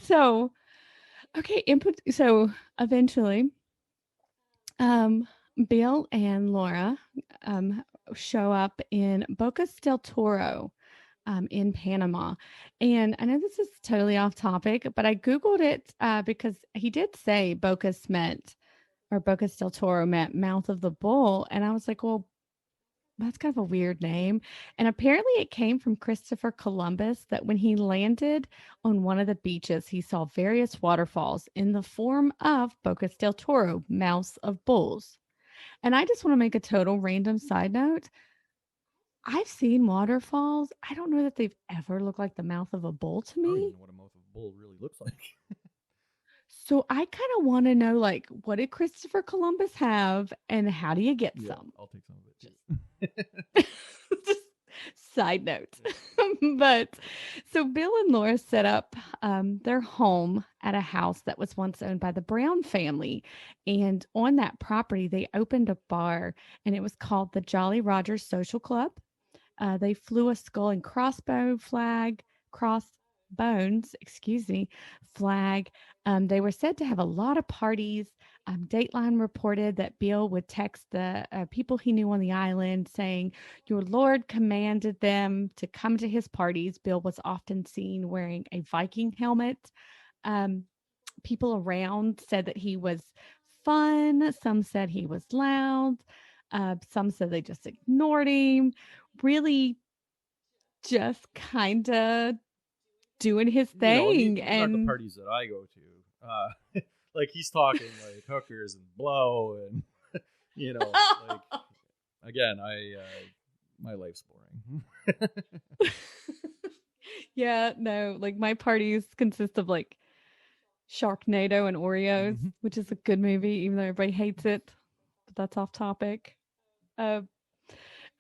So, okay, input. So eventually, um, Bill and Laura um, show up in Bocas del Toro in Panama. And I know this is totally off topic, but I Googled it because he did say Bocas del Toro meant mouth of the bull. And I was like, well, that's kind of a weird name. And apparently it came from Christopher Columbus that when he landed on one of the beaches, he saw various waterfalls in the form of Bocas del Toro, mouths of bulls. And I just want to make a total random side note. I've seen waterfalls. I don't know that they've ever looked like the mouth of a bull to I don't even me. know what a mouth of a bull really looks like. So I kind of want to know, like, what did Christopher Columbus have and how do you get Yeah, some? I'll take some of it Just too. just side note. Yeah. But so Bill and Laura set up their home at a house that was once owned by the Brown family. And on that property, they opened a bar and it was called the Jolly Rogers Social Club. They flew a skull and crossbones, excuse me, flag. They were said to have a lot of parties. Dateline reported that Bill would text the people he knew on the island saying, "Your Lord commanded them to come to his parties." Bill was often seen wearing a Viking helmet. Um, People around said that he was fun. Some said he was loud. Some said they just ignored him. Really just kind of doing his You know, thing. these aren't the And parties that I go to. Like he's talking like hookers and blow and you know, like again, my life's boring. yeah, no, like my parties consist of like Sharknado and Oreos, Mhm. which is a good movie, even though everybody hates it. But that's off topic. Uh,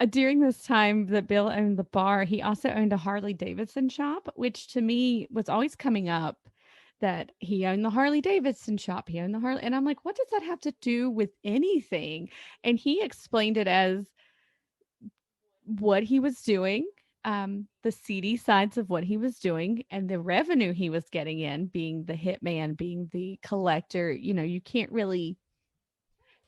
During this time that Bill owned the bar, he also owned a Harley Davidson shop, which to me was always coming up that he owned the Harley Davidson shop. He owned the Harley. And I'm like, what does that have to do with anything? And he explained it as what he was doing, the seedy sides of what he was doing, and the revenue he was getting in, being the hitman, being the collector. You know, you can't really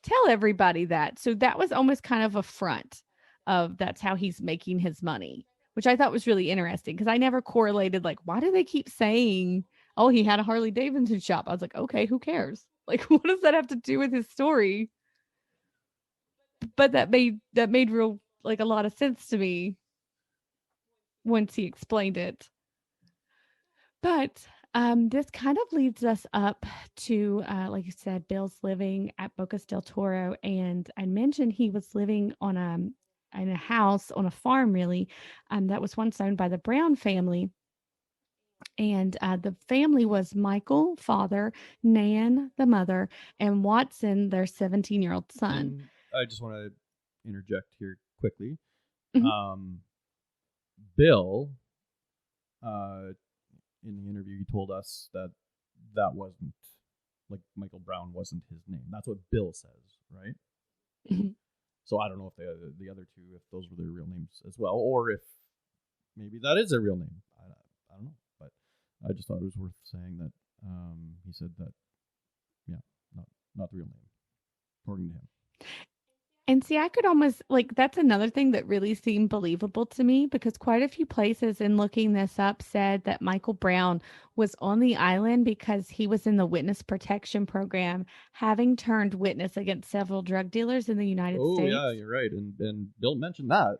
tell everybody that. So that was almost kind of a front of that's how he's making his money, which I thought was really interesting because I never correlated, like, why do they keep saying, oh, he had a Harley Davidson shop? I was like, okay, who cares? Like, what does that have to do with his story? But that made real like a lot of sense to me once he explained it. But this kind of leads us up to, like you said, Bill's living at Bocas del Toro, and I mentioned he was living on in a house on a farm, really, that was once owned by the Brown family. And the family was Michael, father, Nan, the mother, and Watson, their 17-year-old son. And I just want to interject here quickly. Mhm. Um, Bill, uh, in the interview, he told us that that wasn't like Michael Brown wasn't his name. That's what Bill says, right? Mhm. So I don't know if the other two, if those were their real names as well, or if maybe that is their real name. I don't know, but I just thought it was worth saying that he said that, yeah, not not the real name according to him. And see, I could almost like that's another thing that really seemed believable to me because quite a few places in looking this up said that Michael Brown was on the island because he was in the witness protection program, having turned witness against several drug dealers in the United Oh yeah, States. you're right, and Bill mentioned that.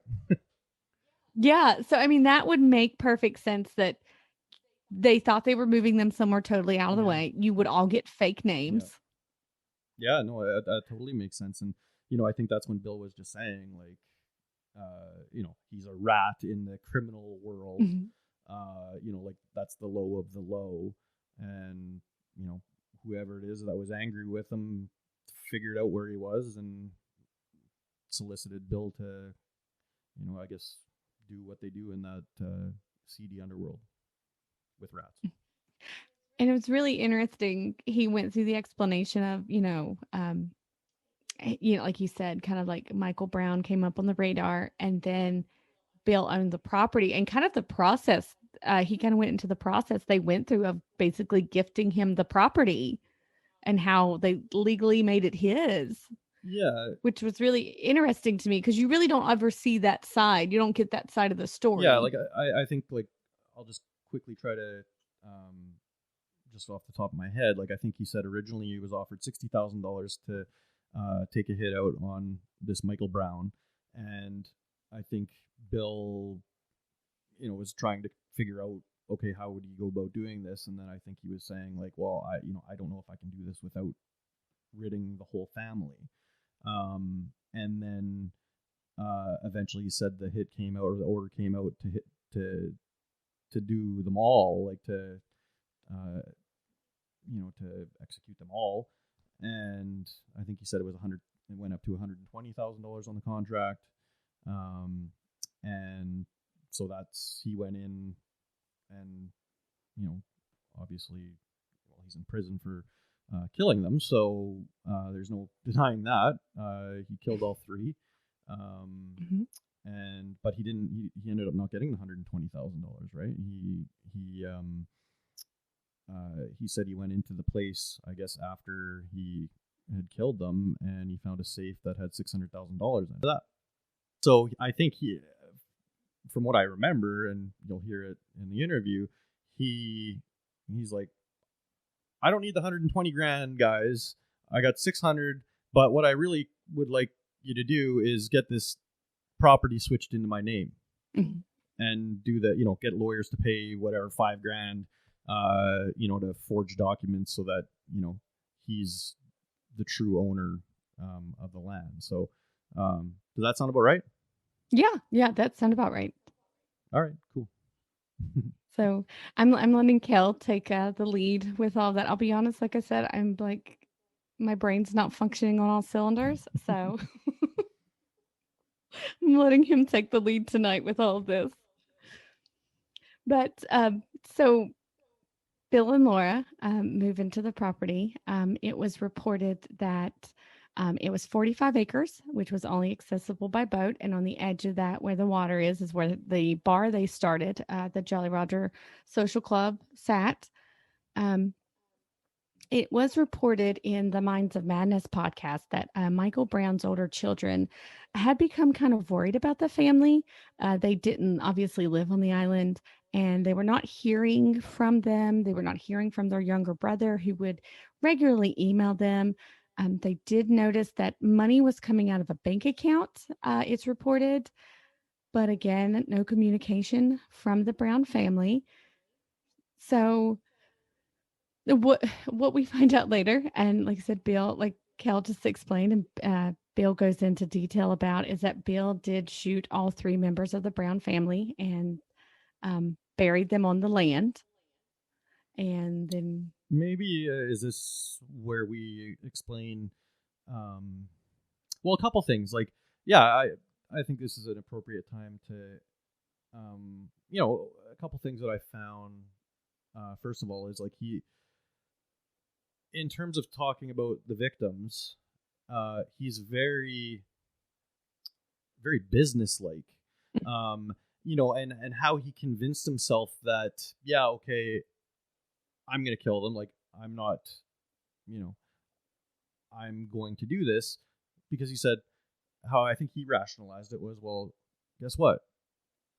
Yeah. So, I mean, that would make perfect sense that they thought they were moving them somewhere totally out of the Yeah, way. You would all get fake yeah, names. yeah. No, that totally makes sense, and you know, I think that's when Bill was just saying like, you know, he's a rat in the criminal world. Mhm. You know, like that's the low of the low, and you know, whoever it is that was angry with him figured out where he was and solicited Bill to, you know, I guess do what they do in that seedy underworld with rats. And it was really interesting. He went through the explanation of, like you said, kind of like Michael Brown came up on the radar and then Bill owned the property and kind of the process. he kind of went into the process they went through of basically gifting him the property and how they legally made it his. Yeah. Which was really interesting to me because you really don't ever see that side. You don't get that side of the story. Yeah, like I think like I'll just quickly try to just off the top of my head, like I think he said originally he was offered $60,000 to take a hit out on this Michael Brown, and I think Bill, was trying to figure out, okay, how would he go about doing this, and then I think he was saying like, well, I don't know if I can do this without ridding the whole family, and then eventually he said the hit came out, or the order came out to hit to do them all, like to to execute them all. And I think he said it went up to $120,000 on the contract. And so he went in and, obviously, well, he's in prison for killing them. So there's no denying that. He killed all three. But he ended up not getting the $120,000, right? He said he went into the place, I guess, after he had killed them, and he found a safe that had $600,000 in it. So I think from what I remember, and you'll hear it in the interview, he's like, I don't need the 120 grand, guys. I got 600, but what I really would like you to do is get this property switched into my name, and do that, get lawyers to pay whatever $5,000, to forge documents so that, he's the true owner of the land. So does that sound about right? Yeah, that sounds about right. All right, cool. So I'm letting Kel take the lead with all that. I'll be honest, like I said, I'm like, my brain's not functioning on all cylinders, so I'm letting him take the lead tonight with all of this. But so Bill and Laura move into the property. It was reported that it was 45 acres, which was only accessible by boat. And on the edge of that, where the water is where the bar they started, the Jolly Roger Social Club, sat. It was reported in the Minds of Madness podcast that Michael Brown's older children had become kind of worried about the family. They didn't obviously live on the island, and they were not hearing from them. They were not hearing from their younger brother, who would regularly email them. They did notice that money was coming out of a bank account, it's reported. But again, no communication from the Brown family. So what we find out later, and like I said, Bill, like Kel just explained, and Bill goes into detail about, is that Bill did shoot all three members of the Brown family and buried them on the land. And then maybe is this where we explain a couple things, like, I think this is an appropriate time to a couple things that I found. First of all, is like, in terms of talking about the victims, he's very, very businesslike, and how he convinced himself that, okay, I'm going to kill them. Like, I'm not, I'm going to do this, because he said, how I think he rationalized it was, well, guess what?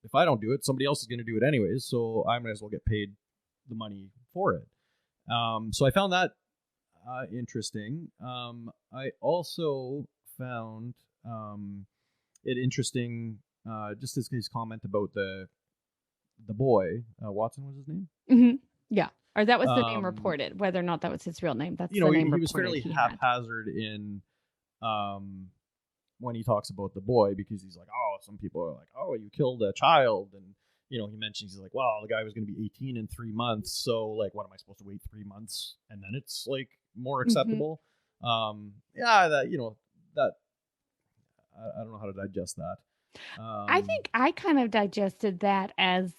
If I don't do it, somebody else is going to do it anyways, so I might as well get paid the money for it. So I found that interesting. I also found it interesting, just his comment about the boy, Watson was his name. Mm-hmm. Yeah, or that was the name reported. Whether or not that was his real name, that's the name he was fairly haphazard in when he talks about the boy, because he's like, oh, some people are like, oh, you killed a child, and he mentions, he's like, well, the guy was going to be 18 in 3 months, so like, what am I supposed to wait 3 months and then it's like more acceptable? That I don't know how to digest that. I think I kind of digested that as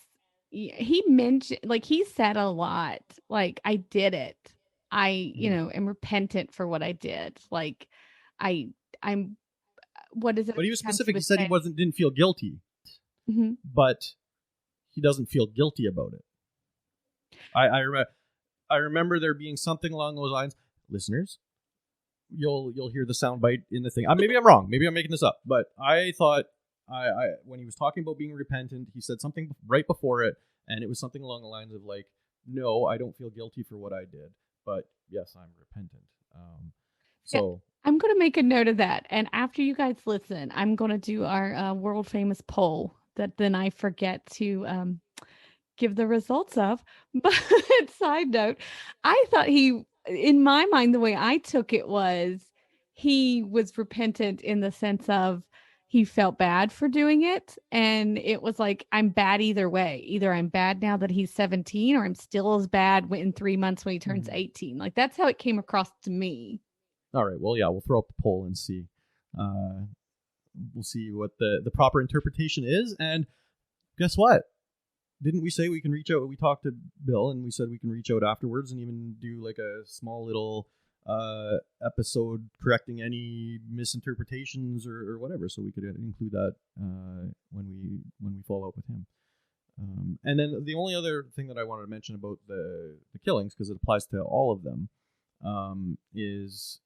he mentioned, like, he said a lot, like, I did it, I am repentant for what I did, like, I'm what is it? But he was specific. He said he didn't feel guilty, but he doesn't feel guilty about it. I remember there being something along those lines. Listeners, you'll hear the soundbite in the thing. Maybe I'm wrong. Maybe I'm making this up. But I thought I when he was talking about being repentant, he said something right before it, and it was something along the lines of like, "No, I don't feel guilty for what I did, but yes, I'm repentant." So yeah, I'm going to make a note of that, and after you guys listen, I'm going to do our world famous poll that then I forget to give the results of. But side note, I thought in my mind, the way I took it was he was repentant in the sense of he felt bad for doing it. And it was like, I'm bad either way. Either I'm bad now that he's 17 or I'm still as bad in 3 months when he turns 18. Like that's how it came across to me. All right. Well, yeah, we'll throw up the poll and see. We'll see what the proper interpretation is. And guess what? Didn't we say we can reach out? We talked to Bill and we said we can reach out afterwards and even do like a small little episode correcting any misinterpretations or whatever. So we could include that when we follow up with him. And then the only other thing that I wanted to mention about the killings, because it applies to all of them, is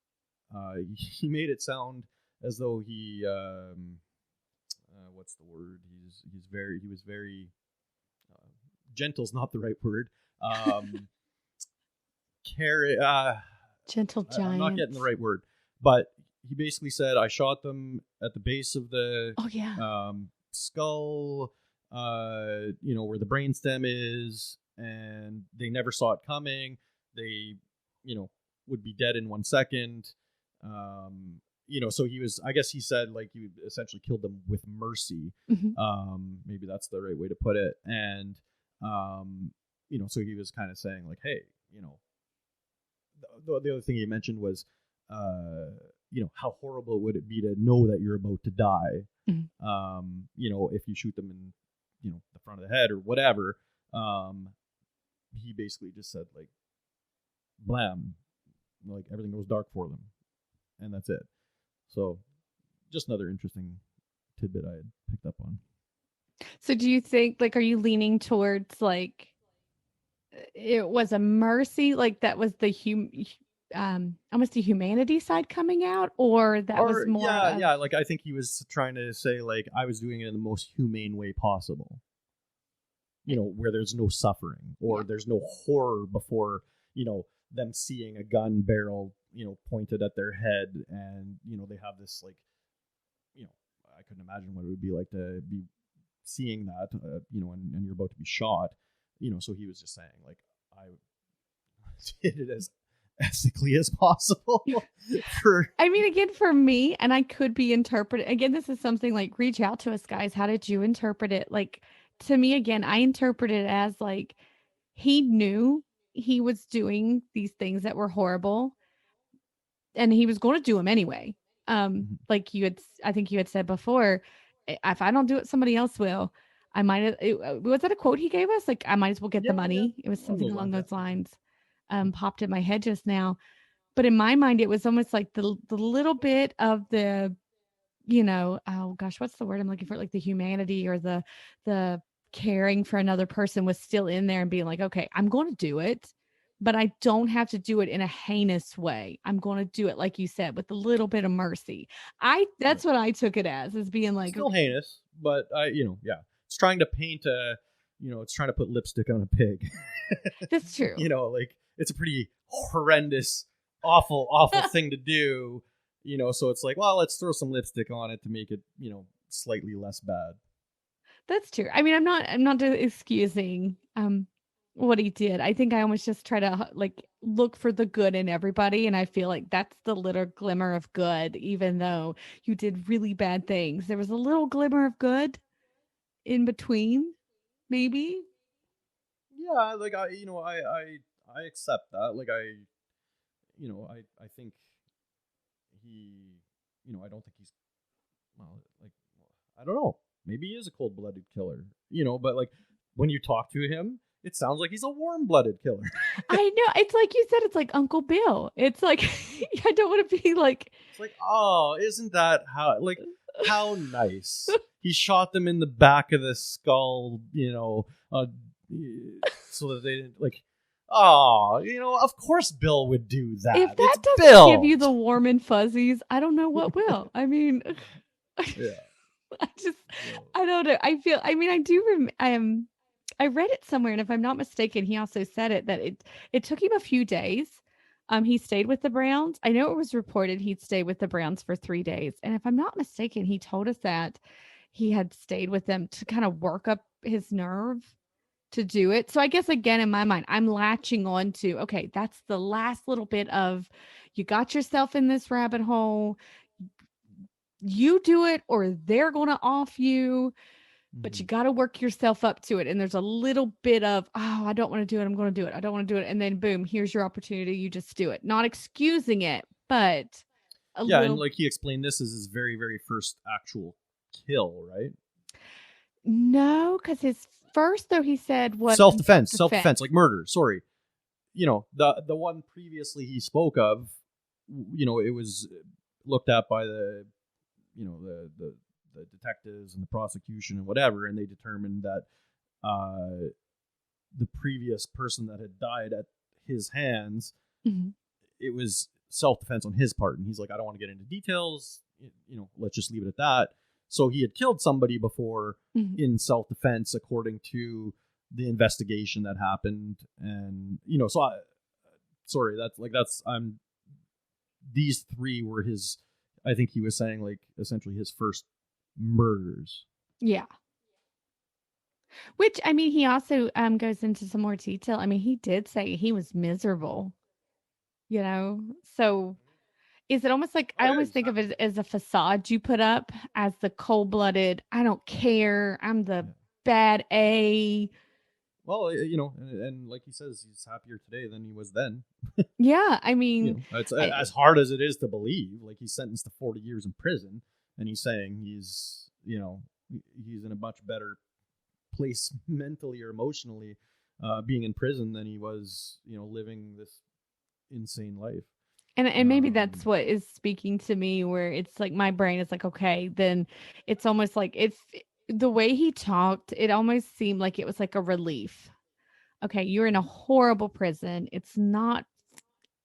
he made it sound as though he what's the word? He was very gentle's not the right word. Gentle giant. I'm not getting the right word, but he basically said, "I shot them at the base of the skull, where the brainstem is, and they never saw it coming. They, would be dead in 1 second." So he was, I guess he said like you essentially killed them with mercy. Maybe that's the right way to put it. And, so he was kind of saying like, hey, the other thing he mentioned was, how horrible would it be to know that you're about to die? If you shoot them in, the front of the head or whatever. He basically just said like, blam, like everything goes dark for them. And that's it. So just another interesting tidbit I had picked up on. So do you think, like, are you leaning towards, like, it was a mercy, like that was the almost the humanity side coming out, or that was more yeah, like I think he was trying to say, like, I was doing it in the most humane way possible. Where there's no suffering, or there's no horror before, them seeing a gun barrel, pointed at their head, and, they have this, like, I couldn't imagine what it would be like to be seeing that, and you're about to be shot, so he was just saying, like, I did it as ethically as possible. Again, for me, and I could be interpreted, again, this is something like, reach out to us, guys. How did you interpret it? Like, to me, again, I interpret it as like, he knew he was doing these things that were horrible, and he was going to do them anyway. Like I think you had said before, if I don't do it, somebody else will. Was that a quote he gave us? Like, I might as well get the money. Yeah. It was something along those lines. Popped in my head just now. But in my mind, it was almost like the little bit of the, oh gosh, what's the word I'm looking for? Like the humanity or the caring for another person was still in there, and being like, okay, I'm going to do it, but I don't have to do it in a heinous way. I'm going to do it, like you said, with a little bit of mercy. That's what I took it as being like, still heinous, but it's trying to paint it's trying to put lipstick on a pig. That's true. Like, it's a pretty horrendous, awful thing to do, so it's like, well, let's throw some lipstick on it to make it, slightly less bad. That's true. I'm not excusing what he did. I think I almost just try to like look for the good in everybody, and I feel like that's the little glimmer of good. Even though you did really bad things, there was a little glimmer of good in between, maybe. Yeah, like I accept that. Like I think he, I don't think he's, like, I don't know. Maybe he is a cold-blooded killer, but like when you talk to him, it sounds like he's a warm-blooded killer. I know. It's like you said, it's like Uncle Bill. It's like, I don't want to be like, it's like, oh, isn't that how nice, he shot them in the back of the skull, so that they didn't like. Oh, of course Bill would do that. If that it's doesn't Bill. give you the warm and fuzzies, I don't know what will. I mean, Yeah. I don't know. I read it somewhere, and if I'm not mistaken, he also said it that it took him a few days. He stayed with the Browns. I know it was reported he'd stay with the Browns for 3 days, and if I'm not mistaken, he told us that he had stayed with them to kind of work up his nerve to do it. So I guess again in my mind, I'm latching on to, okay, that's the last little bit of you got yourself in this rabbit hole. You do it or they're going to off you, but you got to work yourself up to it. And there's a little bit of, oh, I don't want to do it. I'm going to do it. I don't want to do it. And then boom, here's your opportunity. You just do it. Not excusing it, but and like he explained, this is his very, very first actual kill, right? No, because his first, though, he said was self-defense, like murder. Sorry. The one previously he spoke of, it was looked at by the detectives and the prosecution and whatever, and they determined that the previous person that had died at his hands, it was self-defense on his part. And he's like, I don't want to get into details, let's just leave it at that. So he had killed somebody before in self-defense, according to the investigation that happened. And, these three were his, I think he was saying, like, essentially his first murders. Yeah. Which, I mean, he also goes into some more detail. I mean, he did say he was miserable, so is it almost like, I always think of it as a facade you put up as the cold-blooded, I don't care, I'm the bad A. Well, and like he says, he's happier today than he was then. Yeah, I mean, it's as hard as it is to believe. Like, he's sentenced to 40 years in prison, and he's saying he's in a much better place mentally or emotionally being in prison than he was, living this insane life. And maybe that's what is speaking to me, where it's like my brain is like, okay, then it's almost like, if the way he talked, it almost seemed like it was like a relief. Okay, you're in a horrible prison. It's not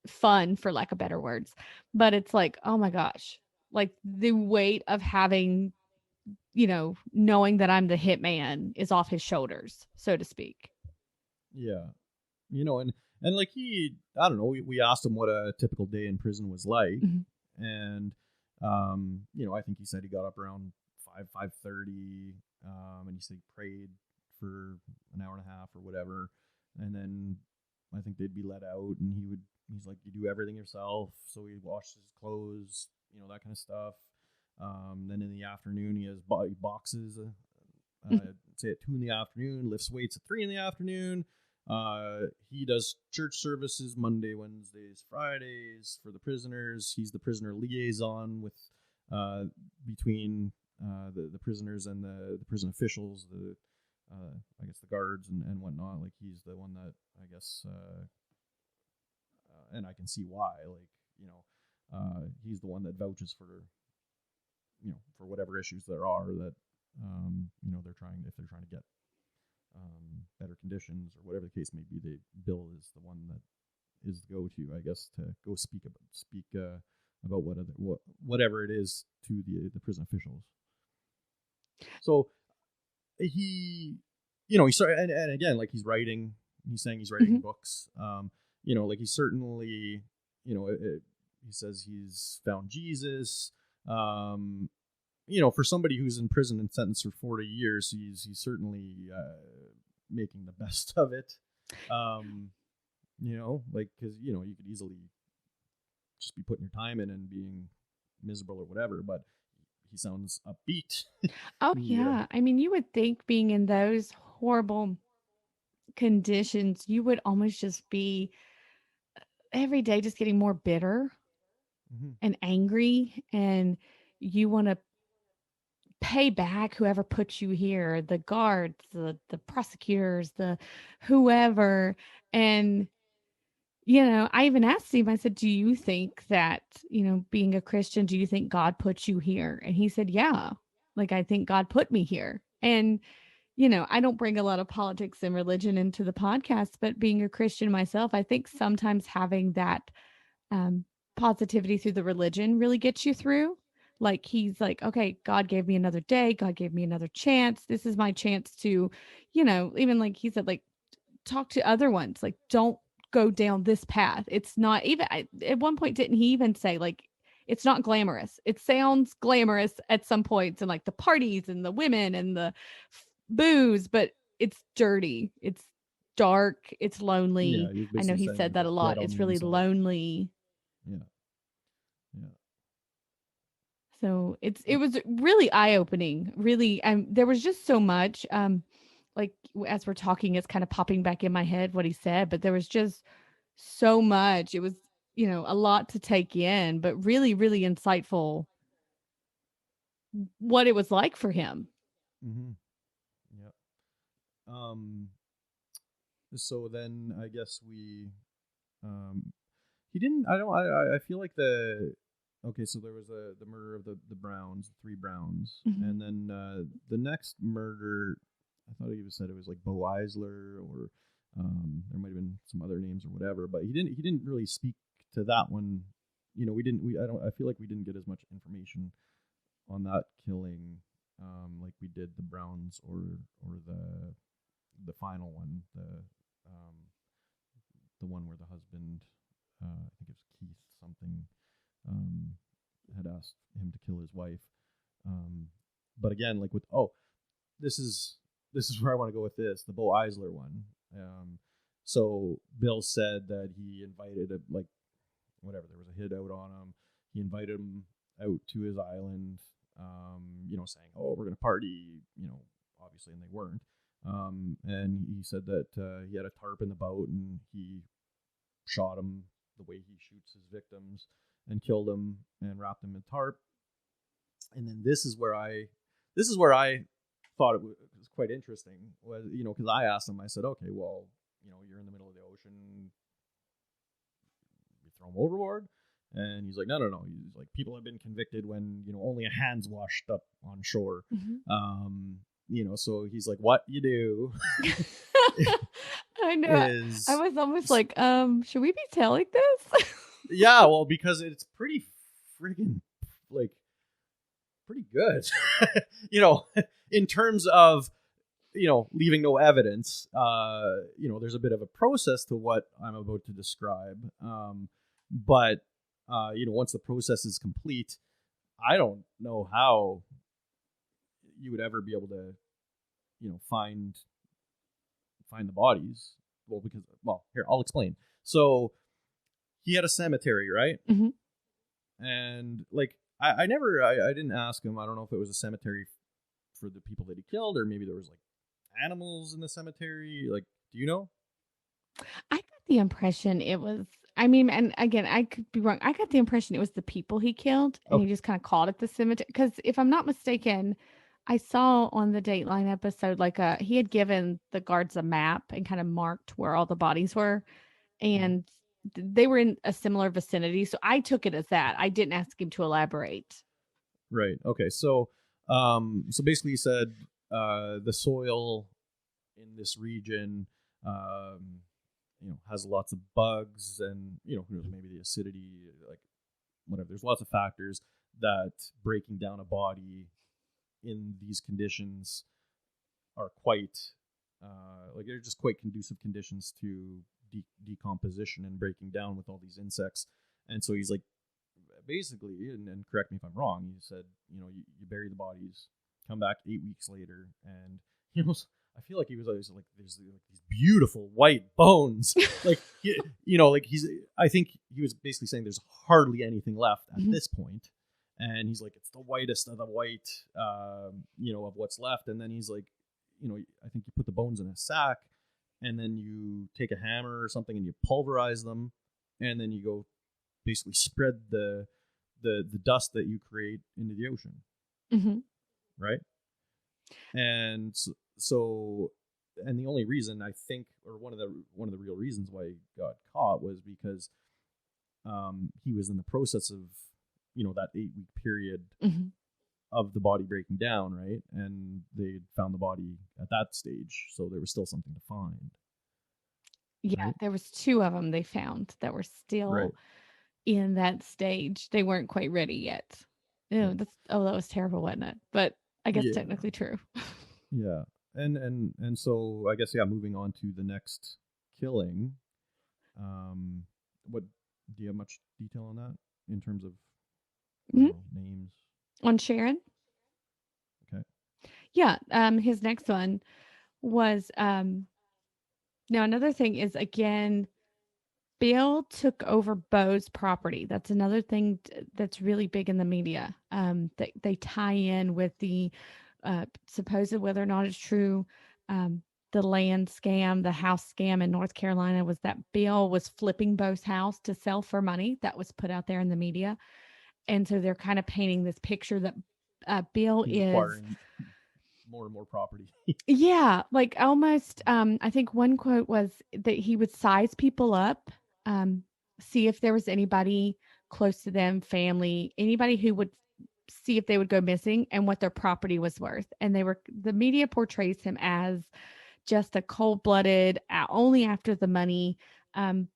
fun, for lack of better words, but it's like, oh my gosh, like the weight of having, knowing that I'm the hitman is off his shoulders, so to speak. Yeah. And like I don't know, we asked him what a typical day in prison was like. And, I think he said he got up around 5:30, and he said he prayed for an hour and a half or whatever. And then I think they'd be let out, and he's like, you do everything yourself. So he washes his clothes, that kind of stuff. Then in the afternoon, he has boxes, say at 2 in the afternoon, lifts weights at 3 in the afternoon. He does church services Monday, Wednesdays, Fridays for the prisoners. He's the prisoner liaison with between the prisoners and the prison officials, I guess the guards and whatnot. Like, he's the one that, I guess, and I can see why. Like, he's the one that vouches for for whatever issues there are that they're trying to get better conditions or whatever the case may be. Bill is the one that is the go-to, I guess, to go speak about whatever it is to the prison officials. So he started, and again, like, he's saying he's writing books. Like, he certainly, he says he's found Jesus. For somebody who's in prison and sentenced for 40 years, he's certainly making the best of it. Like, because, you could easily just be putting your time in and being miserable or whatever, but he sounds upbeat. Oh, yeah. I mean, you would think being in those horrible conditions, you would almost just be every day just getting more bitter and angry, and you want to pay back whoever put you here, the guards, the prosecutors, the whoever. And I even asked him, I said, do you think that, being a Christian, do you think God put you here? And he said, yeah. Like, I think God put me here. And, you know, I don't bring a lot of politics and religion into the podcast, but being a Christian myself, I think sometimes having that um, positivity through the religion really gets you through. Like, he's like, okay, God gave me another day. God gave me another chance. This is my chance to, you know, even like he said, like, talk to other ones. Like, don't go down this path. It's not even, at one point, didn't he even say, like, it's not glamorous? It sounds glamorous at some points, and like the parties and the women and the booze, but it's dirty. It's dark. It's Yeah, lonely. he was I know basically he saying said he's that like a dead lot. on It's the really inside. lonely. Yeah, yeah, So it was really eye opening. Really, there was just so much. Like as we're talking, it's kind of popping back in my head what he said, but there was just so much. It was, you know, a lot to take in, but really, really insightful what it was like for him. mm-hmm. Yeah. Um. So then I guess um he didn't. I don't. I feel like the. Okay, so there was the murder of the Browns, the three Browns, Mhm. and then the next murder. I thought he said it was like Bo Eisler, or there might have been some other names or whatever, but he didn't really speak to that one. You know, we didn't. We I don't. I feel like we didn't get as much information on that killing, like we did the Browns or the final one, um, the one where the husband, I think it was Keith something, um, had asked him to kill his wife. But again, like with this is this is where I want to go with this, the Bo Eisler one. So Bill said that he invited like whatever, there was a hit out on him. He invited him out to his island, saying, "Oh, we're gonna party," obviously, and they weren't. And he said that he had a tarp in the boat, and he shot him the way he shoots his victims, and killed him and wrapped him in tarp. And then this is where I thought it was quite interesting, was because I asked him, I said, okay, well, you're in the middle of the ocean, you throw him overboard. And he's like, no, no, no. He's like, people have been convicted when only a hand's washed up on shore. So he's like, what you do I know. I is, was almost like, should we be telling this? yeah, well, because it's pretty friggin' like pretty good, in terms of leaving no evidence. There's a bit of a process to what I'm about to describe, but once the process is complete, I don't know how you would ever be able to find the bodies. Well, because here, I'll explain. So he had a cemetery, right? Mhm. And like I didn't ask him. I don't know if it was a cemetery for the people that he killed, or maybe there was like animals in the cemetery. Like, do you know? I got the impression it was, I mean, and again, I could be wrong. I got the impression it was the people he killed and he Okay. just kind of called it the cemetery. Because if I'm not mistaken, I saw on the Dateline episode, like he had given the guards a map and kind of marked where all the bodies were. Mhm. And they were in a similar vicinity. So I took it as that. I didn't ask him to elaborate. Right. Okay. So basically, he said the soil in this region, um, has lots of bugs, and who knows, maybe the acidity, like whatever. There's lots of factors that breaking down a body in these conditions are quite like they're just quite conducive conditions to decomposition and breaking down with all these insects. And so he's like, basically, and correct me if I'm wrong, he said, you bury the bodies, come back 8 weeks later, and I feel like he was always like, there's like these beautiful white bones, like like I think he was basically saying there's hardly anything left at Mhm. this point. And he's like, it's the whitest of the white, of what's left. And then he's like, I think you put the bones in a sack, and then you take a hammer or something and you pulverize them, and then you go basically spread the dust that you create into the ocean, Mhm. right? And so and the only reason I think, or one of the real reasons why he got caught, was because he was in the process of that 8 week period Mhm. of the body breaking down, right? And they found the body at that stage, so there was still something to find, Yeah, right? there was 2 of them they found that were Right. still in that stage. They weren't quite ready yet. Yeah. Ew, that was terrible, wasn't it? But I guess Yeah. technically true. Yeah. And so I guess, yeah, moving on to the next killing. Um, what do you have much detail on that in terms of, I don't Mhm. know, names? On Sharon? Okay. Yeah, his next one was, now another thing is, again, Bill took over Bo's property. That's another thing that's really big in the media. They tie in with the supposed, whether or not it's true, um, the land scam, the house scam in North Carolina was that Bill was flipping Bo's house to sell for money. That was put out there in the media. And so they're kind of painting this picture that Bill He's is, acquiring more and more property. yeah, like almost, I think one quote was that he would size people up, um, see if there was anybody close to them, family, anybody who would see if they would go missing and what their property was worth. And the media portrays him as just a cold-blooded, only after the money.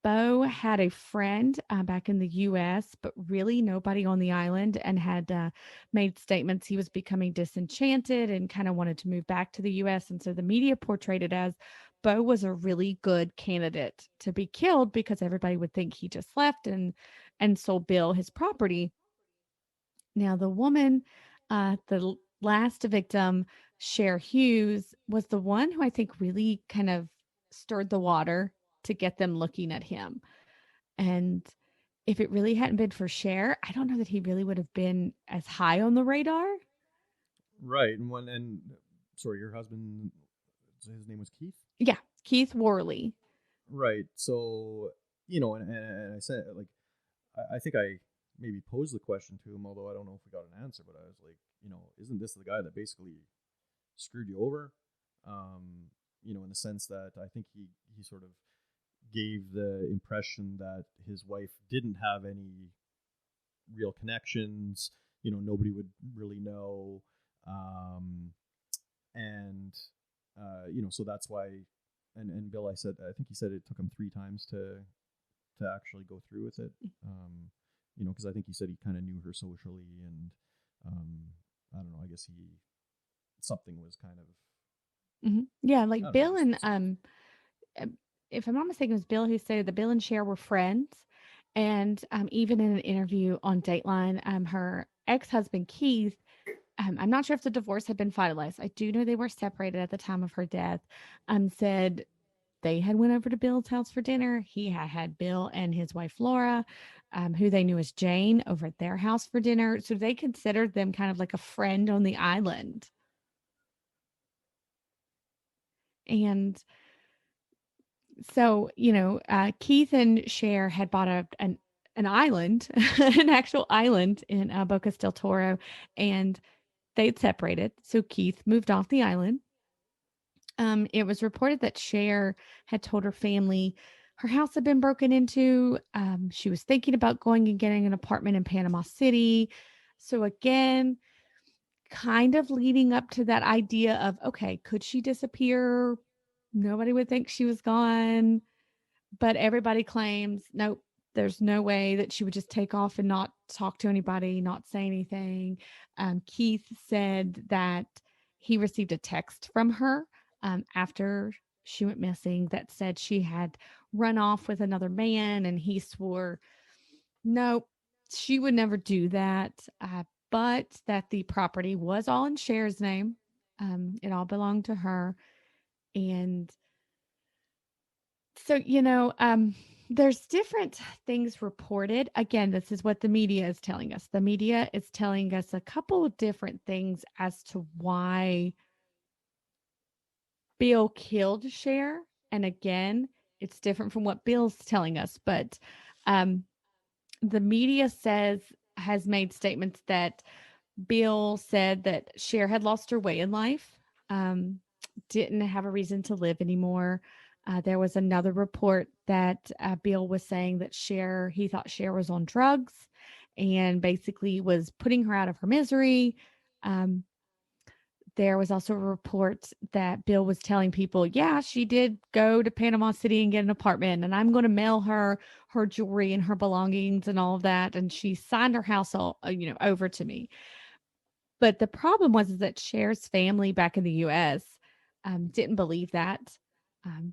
Bo had a friend back in the U.S., but really nobody on the island, and had made statements he was becoming disenchanted and kind of wanted to move back to the U.S. And so the media portrayed it as Bo was a really good candidate to be killed because everybody would think he just left and sold Bill his property. Now, the woman, the last victim, Cher Hughes, was the one who I think really kind of stirred the water to get them looking at him. And if it really hadn't been for Cher, I don't know that he really would have been as high on the radar. Right. And sorry, your husband, his name was Keith? Yeah, Keith Worley. Right. So, and I said, like, I think I maybe posed the question to him, although I don't know if we got an answer, but I was like, isn't this the guy that basically screwed you over? In the sense that I think he sort of gave the impression that his wife didn't have any real connections. Nobody would really know, um, and so that's why. And Bill, I think he said it took him 3 times to actually go through with it. Because I think he said he kind of knew her socially, and I don't know. I guess something was kind of, Yeah, I like don't know, Bill just and uh, if I'm not mistaken, it was Bill who said that Bill and Cher were friends. And even in an interview on Dateline, her ex-husband Keith, I'm not sure if the divorce had been finalized. I do know they were separated at the time of her death. Said they had went over to Bill's house for dinner. He had Bill and his wife Laura, who they knew as Jane, over at their house for dinner. So they considered them kind of like a friend on the island. And so, Keith and Cher had bought an island, an actual island in Bocas del Toro, and they'd separated. So Keith moved off the island. It was reported that Cher had told her family her house had been broken into. She was thinking about going and getting an apartment in Panama City. So again, kind of leading up to that idea of, okay, could she disappear? Nobody would think she was gone, but everybody claims, nope, there's no way that she would just take off and not talk to anybody, not say anything. Keith said that he received a text from her after she went missing that said she had run off with another man, and he swore, nope, she would never do that. But that the property was all in Cher's name. It all belonged to her. And so, there's different things reported. Again, this is what the media is telling us. The media is telling us a couple of different things as to why Bill killed Cher. And again, it's different from what Bill's telling us, but um, the media has made statements that Bill said that Cher had lost her way in life, um, didn't have a reason to live anymore. There was another report that Bill was saying that he thought Cher was on drugs and basically was putting her out of her misery. Um, there was also a report that Bill was telling people, yeah, she did go to Panama City and get an apartment, and I'm going to mail her her jewelry and her belongings and all of that. And she signed her house over to me. But the problem was is that Cher's family back in the U.S. Didn't believe that.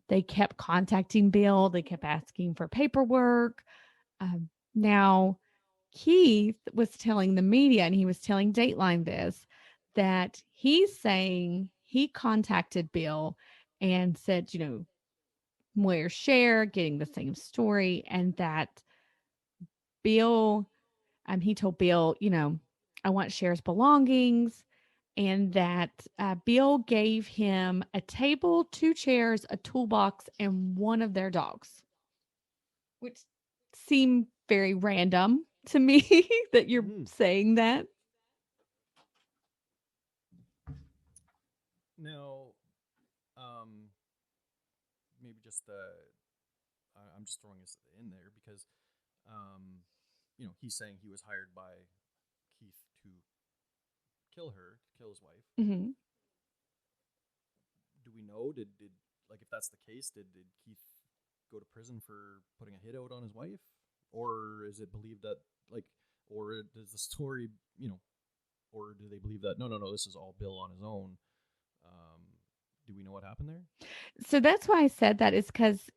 They kept contacting Bill. They kept asking for paperwork. Now, Keith was telling the media, and he was telling Dateline this, that he's saying he contacted Bill and said, where's Cher, getting the same story, and that Bill, he told Bill, I want Cher's belongings, and that Bill gave him a table, 2 chairs, a toolbox, and one of their dogs, which seemed very random to me that you're saying that. Now, maybe just I'm just throwing this in there because, he's saying he was hired by Keith to kill his wife. Mm-hmm. Do we know? Did like, if that's the case, did Keith go to prison for putting a hit out on his wife, or is it believed that, like, or does the story, or do they believe that no, this is all Bill on his own? Do we know what happened there? So that's why I said that, is because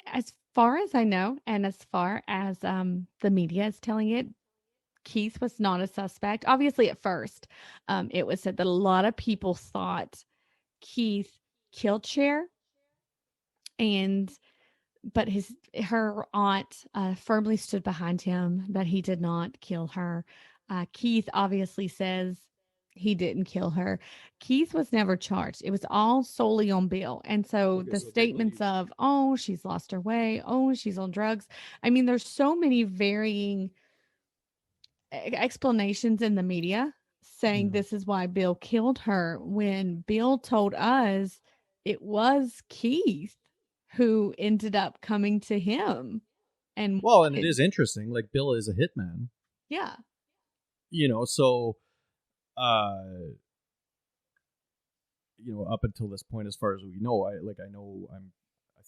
as far as I know, and as far as the media is telling it, Keith was not a suspect. Obviously, at first, it was said that a lot of people thought Keith killed Cher, and but her aunt firmly stood behind him that he did not kill her. Keith obviously says he didn't kill her. Keith was never charged. It was all solely on Bill. And so Okay, the so they statements believe. of, oh, she's lost her way, oh, she's on drugs. I mean, there's so many varying explanations in the media saying Yeah. this is why Bill killed her, when Bill told us it was Keith who ended up coming to him and Well, and it it, is interesting. Like, Bill is a hitman, yeah. so uh, up until this point, as far as we know, I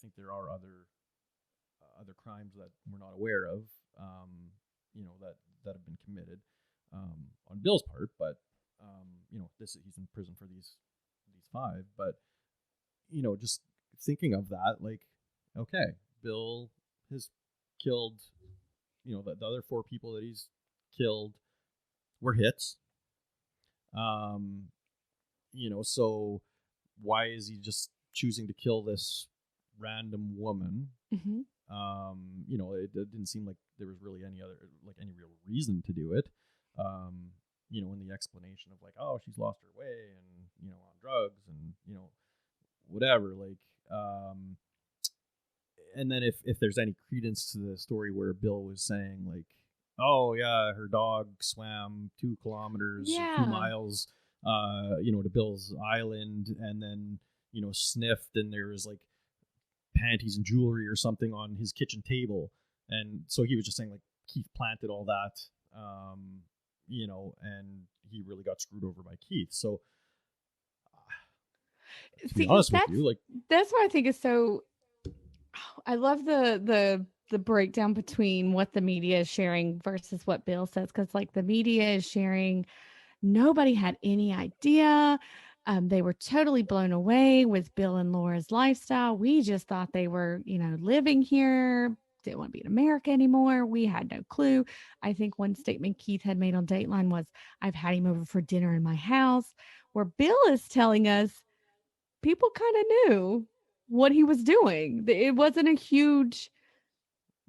think there are other crimes that we're not aware of, that have been committed on Bill's part, but this he's in prison for these five, but just thinking of that, like, okay, Bill has killed, the other four people that he's killed were hits. So why is he just choosing to kill this random woman? Mm-hmm. It didn't seem like there was really any real reason to do it. In the explanation of, like, oh, she's lost her way and, on drugs and, whatever, like, and then if there's any credence to the story where Bill was saying, like, oh yeah, her dog swam 2 kilometers or two Yeah. miles, to Bill's island, and then sniffed, and there was like panties and jewelry or something on his kitchen table, and so he was just saying, like, Keith planted all that, and he really got screwed over by Keith. So to be See, honest with you, like, that's what I think is so. I love the breakdown between what the media is sharing versus what Bill says, because like the media is sharing, nobody had any idea. They were totally blown away with Bill and Laura's lifestyle. We just thought they were, living here, didn't want to be in America anymore. We had no clue. I think one statement Keith had made on Dateline was, I've had him over for dinner in my house, where Bill is telling us people kind of knew what he was doing. It wasn't a huge.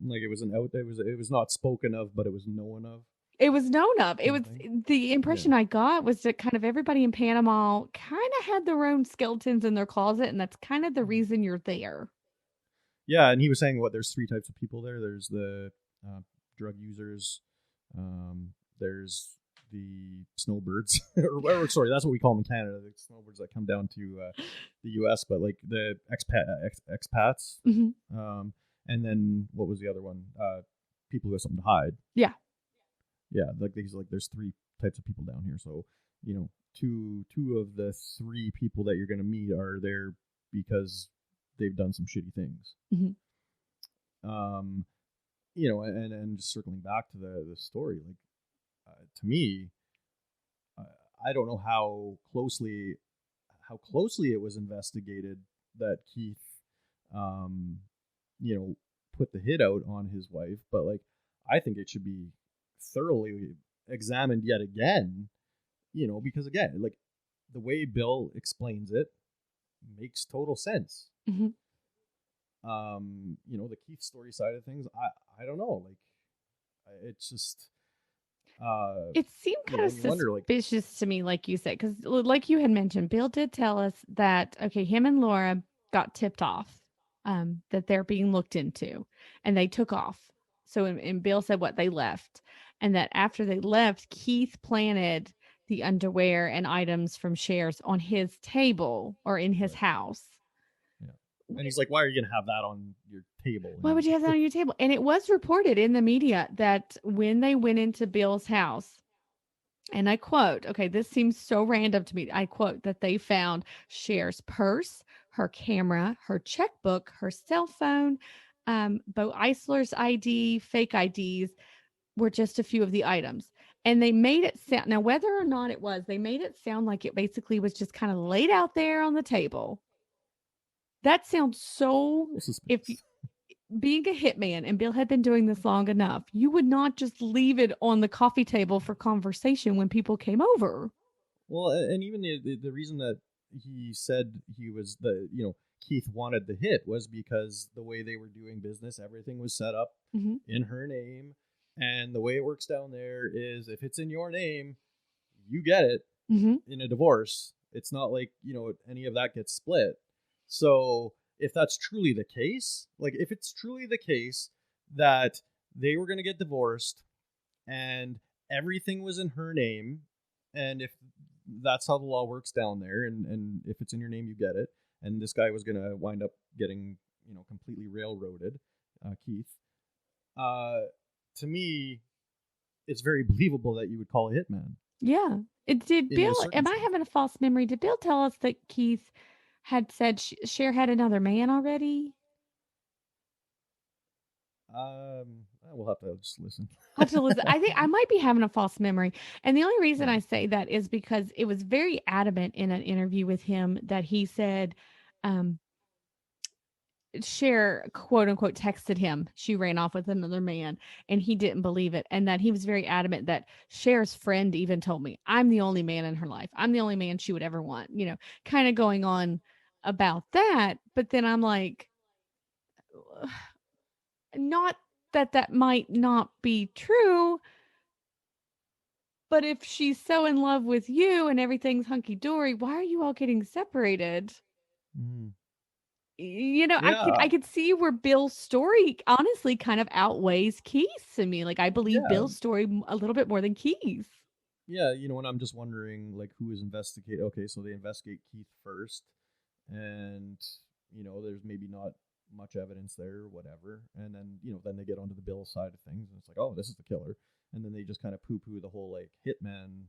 it was it was not spoken of, but it was known of. It was known of. It was Thing. the impression I got was that kind of everybody in Panama kind of had their own skeletons in their closet, and that's kind of the reason you're there. Yeah, and he was saying, what, there's 3 types of people there. There's the drug users. There's the snowbirds, or sorry, that's what we call them in Canada. The snowbirds that come down to the U.S., but like the expats. Mm-hmm. And then what was the other one? People who have something to hide. Yeah. Yeah, like there's 3 types of people down here. So two of the three people that you're going to meet are there because they've done some shitty things. Mm-hmm. And just circling back to the story, like to me, I don't know how closely it was investigated that Keith, um, put the hit out on his wife, but like I think it should be thoroughly examined yet again, because again, like the way Bill explains it makes total sense. Mm-hmm. The Keith story side of things, I don't know, like it's just It seemed kind of you wonder, like, suspicious to me, like you said, because like you had mentioned, Bill did tell us that, okay, him and Laura got tipped off that they're being looked into, and they took off. So, and Bill said what they left, and that after they left, Keith planted the underwear and items from Cher's on his table or in his right. house. Yeah. And he's like, why are you going to have that on your table? Why would you have that on your table? And it was reported in the media that when they went into Bill's house, and I quote, okay, this seems so random to me. I quote that they found Cher's purse, her camera, her checkbook, her cell phone, Bo Eisler's ID, fake IDs were just a few of the items. And they made it sound, now, whether or not it was, they made it sound like it basically was just kind of laid out there on the table. That sounds so, if being a hitman and Bill had been doing this long enough, you would not just leave it on the coffee table for conversation when people came over. Well, and even the reason that he said he was Keith wanted the hit was because the way they were doing business, everything was set up Mm-hmm. in her name. And the way it works down there is if it's in your name, you get it Mm-hmm. in a divorce. It's not like, any of that gets split. So if that's truly the case, like if it's truly the case that they were going to get divorced and everything was in her name, and if that's how the law works down there, and if it's in your name, you get it, and this guy was going to wind up getting, completely railroaded, Keith, to me, it's very believable that you would call a hitman. Yeah. Did Bill, am I having a false memory? Did Bill tell us that Keith had said Cher had another man already? We'll have to just listen. I'll have to listen. I think I might be having a false memory. And the only reason I say that is because it was very adamant in an interview with him that he said, Cher, quote unquote, texted him. She ran off with another man and he didn't believe it. And that he was very adamant that Cher's friend even told me, I'm the only man in her life. I'm the only man she would ever want, kind of going on about that. But then I'm like, not that might not be true. But if she's so in love with you and everything's hunky dory, why are you all getting separated? Mm. Yeah. I could see where Bill's story honestly kind of outweighs Keith's to me. Like I believe Bill's story a little bit more than Keith's. Yeah, and I'm just wondering, like, who is investigating? Okay, so they investigate Keith first, and there's maybe not much evidence there, or whatever, and then then they get onto the Bill side of things, and it's like, oh, this is the killer, and then they just kind of poo-poo the whole like hitman.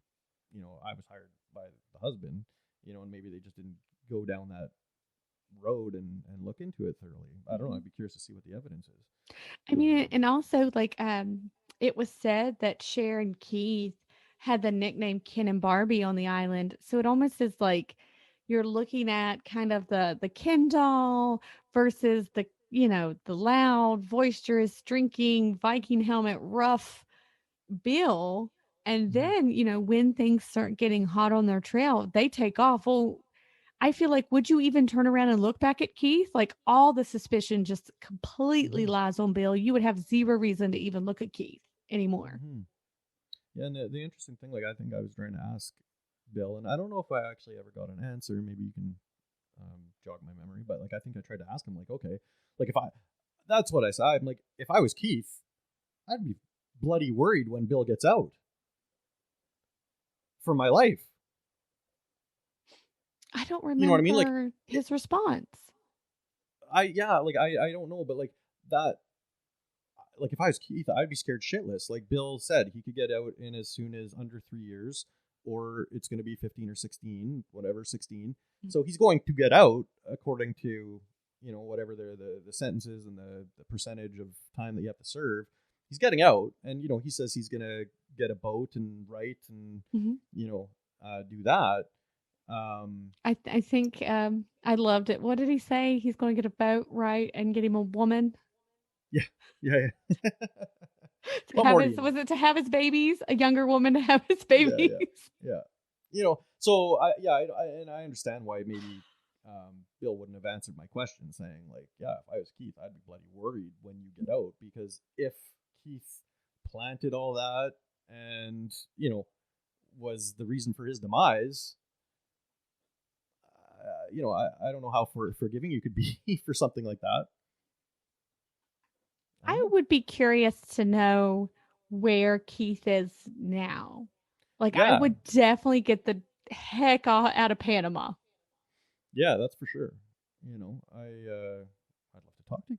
I was hired by the husband, and maybe they just didn't go down that road and look into it thoroughly. I don't know. I'd be curious to see what the evidence is. I mean, and also like it was said that Cher and Keith had the nickname Ken and Barbie on the island. So it almost is like you're looking at kind of the Ken doll versus the the loud, boisterous, drinking, Viking helmet, rough Bill. And then, when things start getting hot on their trail, they take off. Well, I feel like, would you even turn around and look back at Keith? Like all the suspicion just completely lies on Bill. You would have zero reason to even look at Keith anymore. Mm-hmm. Yeah, and the interesting thing, like I think I was trying to ask Bill, and I don't know if I actually ever got an answer. Maybe you can jog my memory, but like I think I tried to ask him, like, okay, like that's what I said. I'm like, if I was Keith, I'd be bloody worried when Bill gets out for my life. I don't remember what I mean? Like his response. I don't know, but like that, like if I was Keith, I'd be scared shitless. Like Bill said, he could get out in as soon as under 3 years. or it's going to be 15 or 16, whatever, 16. So he's going to get out according to, whatever the sentences and the percentage of time that you have to serve. He's getting out, and he says he's going to get a boat and write and do that. I think I loved it. What did he say? He's going to get a boat, right, and get him a woman. Yeah. Was it to have his babies? A younger woman to have his babies? Yeah. So I understand why maybe Bill wouldn't have answered my question, saying like, yeah, if I was Keith, I'd be bloody worried when you get out, because if Keith planted all that and was the reason for his demise, I don't know how forgiving you could be for something like that. I would be curious to know where Keith is now. Like, I would definitely get the heck out of Panama. Yeah, that's for sure. I'd love to talk to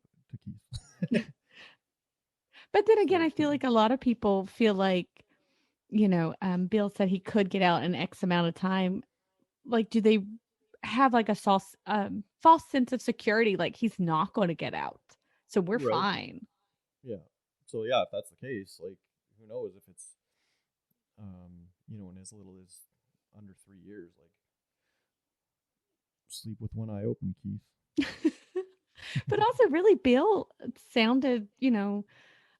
Keith. But then again, I feel like a lot of people feel like, Bill said he could get out in X amount of time. Like, do they have like a false sense of security? Like, he's not going to get out, so we're fine. Yeah. So yeah, if that's the case, like, who knows if it's, in as little as under 3 years, like, sleep with one eye open, Keith. But also, really, Bill sounded,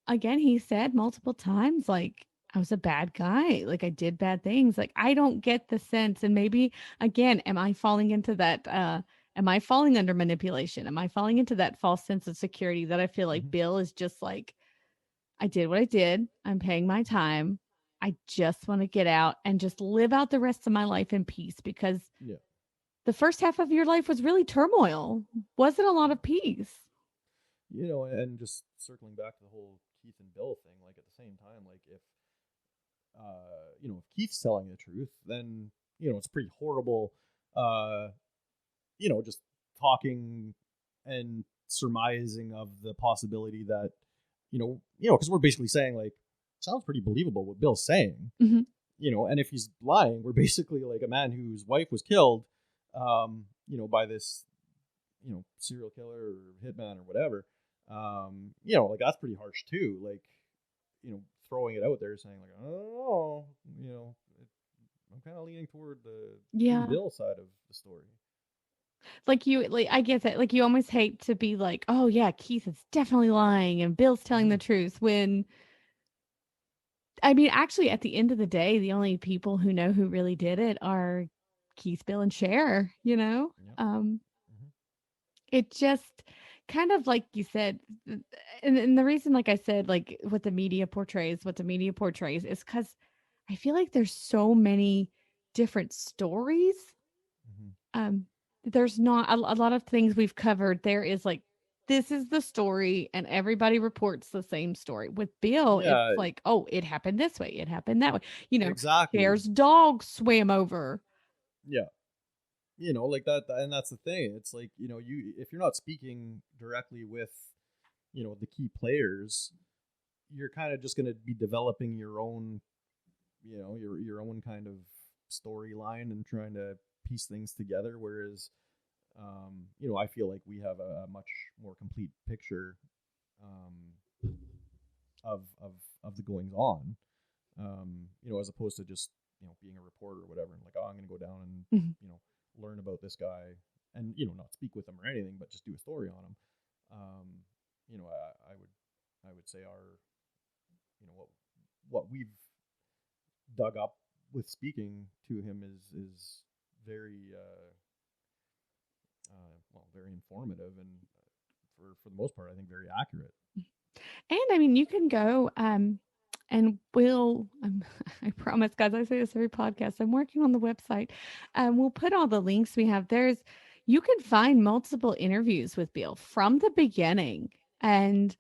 again, he said multiple times, like, I was a bad guy. Like, I did bad things. Like, I don't get the sense. And maybe, again, am I falling into that? Am I falling under manipulation? Am I falling into that false sense of security that I feel like Bill is just like, I did what I did. I'm paying my time. I just want to get out and just live out the rest of my life in peace, because the first half of your life was really turmoil. Wasn't a lot of peace. And just circling back to the whole Keith and Bill thing, like, at the same time, like, if Keith's telling the truth, then, it's pretty horrible, just talking and surmising of the possibility that, because we're basically saying, like, sounds pretty believable what Bill's saying, and if he's lying, we're basically like a man whose wife was killed, by this, serial killer or hitman or whatever, like, that's pretty harsh too. Like, throwing it out there saying like, oh, I'm kind of leaning toward the Bill side of the story. Like, I get that. Like, you almost hate to be like, oh yeah, Keith is definitely lying and Bill's telling the truth, when, I mean, actually, at the end of the day, the only people who know who really did it are Keith, Bill, and Cher, Yep. It just kind of, like you said, and the reason, like I said, like, what the media portrays is because I feel like there's so many different stories. There's not a lot of things we've covered. There is like, this is the story, and everybody reports the same story. With Bill, it's like, oh, it happened this way, it happened that way. Exactly. Cher's dog swam over. Yeah. Like that, and that's the thing. It's like, if you're not speaking directly with, the key players, you're kind of just going to be developing your own, your own kind of storyline and trying to piece things together. Whereas, I feel like we have a much more complete picture, of the goings on, as opposed to just, being a reporter or whatever, and like, oh, I'm going to go down and, learn about this guy and, not speak with him or anything, but just do a story on him. I would say our, what we've dug up with speaking to him is very, very informative, and for the most part, I think very accurate. And I mean, you can go, and I promise, guys, I say this every podcast, I'm working on the website. We'll put all the links we have. You can find multiple interviews with Bill from the beginning. And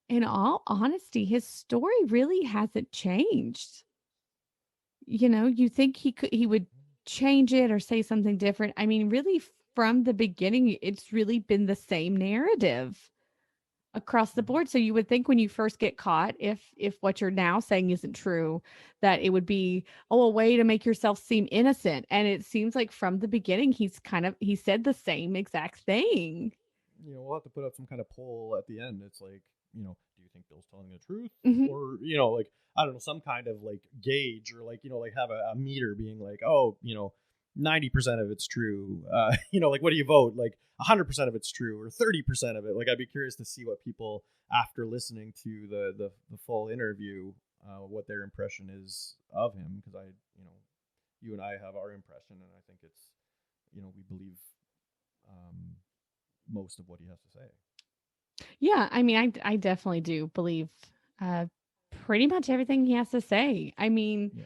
in all honesty, his story really hasn't changed. You think he would change it or say something different. I mean, really, from the beginning, it's really been the same narrative across the board. So you would think when you first get caught, if what you're now saying isn't true, that it would be, oh, a way to make yourself seem innocent. And it seems like from the beginning he said the same exact thing. We'll have to put up some kind of poll at the end. It's like, do you think Bill's telling the truth? Mm-hmm. Or, like, I don't know, some kind of like gauge, or like, like have a meter being like, oh, 90% of it's true. Like, what do you vote? Like 100% of it's true, or 30% of it. Like, I'd be curious to see what people, after listening to the full interview, what their impression is of him. Because you and I have our impression, and I think it's, we believe most of what he has to say. Yeah, I mean, I definitely do believe pretty much everything he has to say. I mean, Yeah.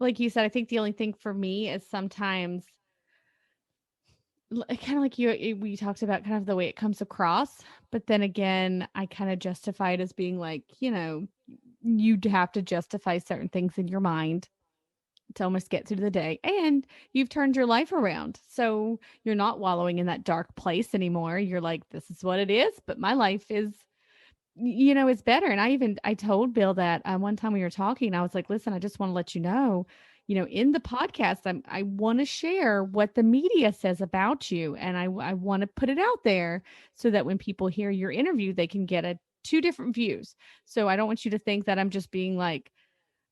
like you said, I think the only thing for me is sometimes kind of like we talked about kind of the way it comes across, but then again, I kind of justify it as being like, you'd have to justify certain things in your mind to almost get through the day, and you've turned your life around, so you're not wallowing in that dark place anymore. You're like, this is what it is, but my life is, is better. And I told Bill that one time we were talking, I was like, listen, I just want to let you know, in the podcast, I want to share what the media says about you, and I want to put it out there so that when people hear your interview, they can get two different views. So I don't want you to think that I'm just being like,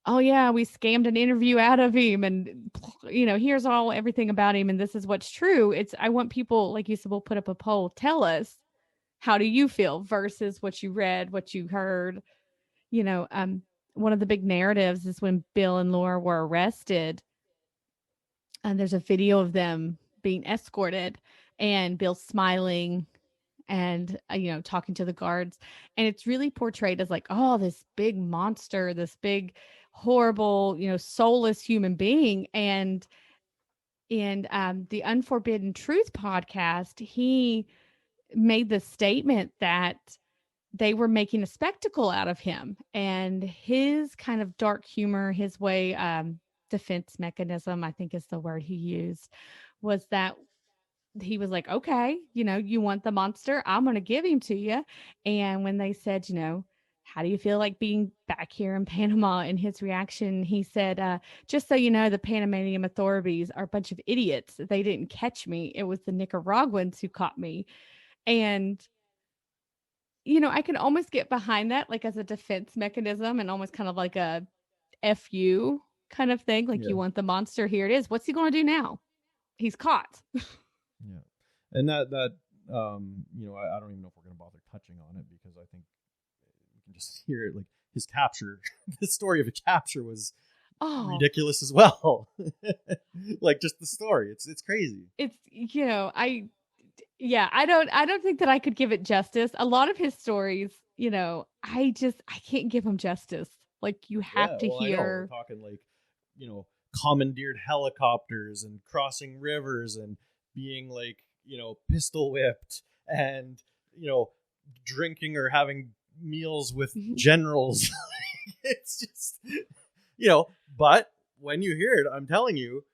oh yeah, we scammed an interview out of him, and here's everything about him, and this is what's true. I want people, like you said, we'll put up a poll, tell us, how do you feel versus what you read, what you heard. One of the big narratives is when Bill and Laura were arrested, and there's a video of them being escorted, and Bill's smiling and talking to the guards, and it's really portrayed as like, oh, this big monster, this big horrible, soulless human being. And in the Unforbidden Truth podcast, he made the statement that they were making a spectacle out of him, and his kind of dark humor, his way, defense mechanism, I think is the word he used, was that he was like, okay, you want the monster, I'm going to give him to you. And when they said, how do you feel like being back here in Panama? And his reaction, he said, just so you know, the Panamanian authorities are a bunch of idiots. They didn't catch me. It was the Nicaraguans who caught me. And, I can almost get behind that, like as a defense mechanism, and almost kind of like a FU kind of thing. Like, you want the monster, here it is. What's he going to do now? He's caught. Yeah. And that I don't even know if we're going to bother touching on it, because I think we can just hear it. Like, his capture, the story of a capture was ridiculous as well. Like, just the story. It's crazy. It's, I don't think that I could give it justice. A lot of his stories, I can't give him justice. Like, you have to hear. I know. We're talking like, commandeered helicopters and crossing rivers and being like, pistol whipped and, drinking or having meals with generals. It's just, but when you hear it, I'm telling you,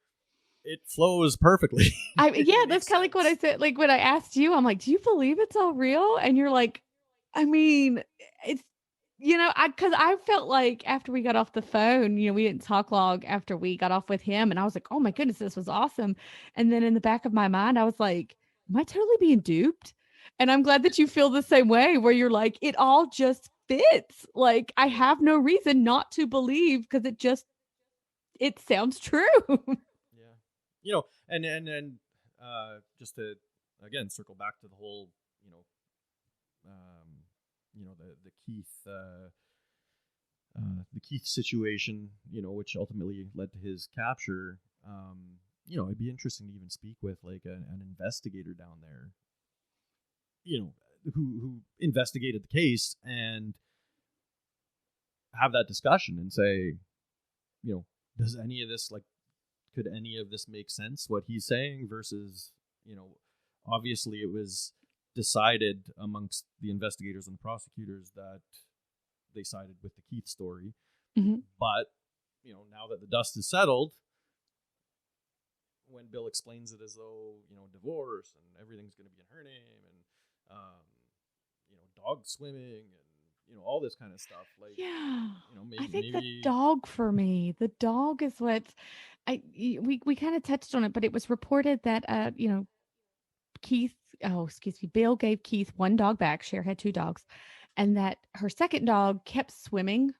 it flows perfecally. That's kind of like what I said. Like, when I asked you, I'm like, do you believe it's all real? And you're like, I mean, it's, because I felt like after we got off the phone, we didn't talk long after we got off with him. And I was like, oh my goodness, this was awesome. And then in the back of my mind, I was like, am I totally being duped? And I'm glad that you feel the same way, where you're like, it all just fits. Like, I have no reason not to believe, because it sounds true. Yeah. And just to, again, circle back to the whole, the Keith situation, which ultimately led to his capture. It'd be interesting to even speak with like an investigator down there, who investigated the case, and have that discussion and say, does any of this, like, could any of this make sense, what he's saying, versus, obviously it was decided amongst the investigators and the prosecutors that they sided with the Keith story. Mm-hmm. But, now that the dust is settled, when Bill explains it as though, divorce and everything's going to be in her name, and, dog swimming and all this kind of stuff. Like, Yeah. I think the maybe dog for me, the dog is what we kind of touched on it, but it was reported that Keith, oh, excuse me, Bill gave Keith one dog back. Cher had two dogs, and that her second dog kept swimming.